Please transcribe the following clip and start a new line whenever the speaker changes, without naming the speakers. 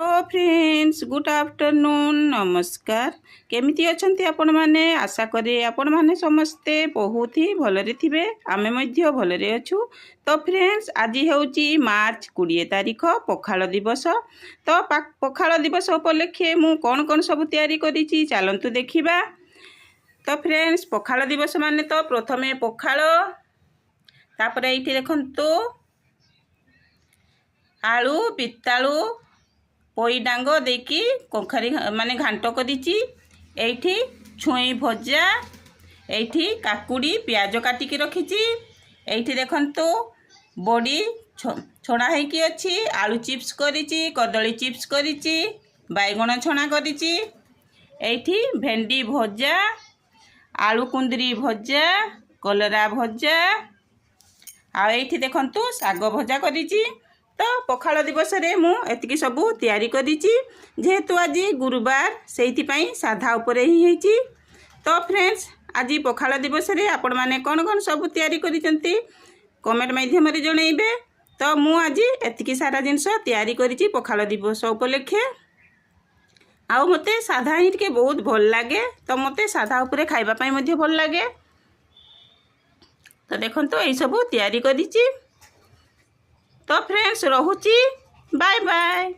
तो friends good afternoon नमस्कार केमिति अछंती आपण माने आशा करी आपण माने समस्ते बहुत ही भलरे थिबे आमे मध्य भलरे अछु। तो फ्रेंड्स आज हेउची मार्च 20 तारिख पखाल दिवस। तो पखाल दिवस उपलक्षे मु कोन कोन सब तैयारी करिछि चलंतु देखिबा। तो फ्रेंड्स पखाल दिवस माने तो प्रथमे पखाल तापरे एठी देखंतु आलू पितालू पोई डांग देकी कखारी माने घांट करिछि। एठी छुई भजा एठी काकुड़ी प्याज काटिकी रखिछि। एठी देखंतु बड़ी छोड़ा हेकी अछि आलू चिप्स करिछि कदली चिप्स करिछि बैगण छणा करिछि। एठी भेंडी भजा आलू कुंदरी भजा कलरा भजा आ एठी देखंतु साग भजा करिछि। तो पखाल दिवस रे मु एतिकी सबू तैयारी करिछि जेहेतु आज गुरुवार सेहिति पई साधा उपरे ही हेछि। तो फ्रेंड्स आज पखाल दिवस रे आपण माने कोन कोन सब तैयारी करिसंती कमेंट माध्यम रे जणैबे। तो मु आज एतिकी सारा जिंस तैयारी करिछि पखाल दिवस उपलक्षे। आउ मते साधा ही के बहुत भल लागे तो मते साधा उपरे खाइबा पई मध्ये भल लागे। तो देखंतु एई सब तैयारी करिछि। तो फ्रेंड्स रहुची बाय बाय।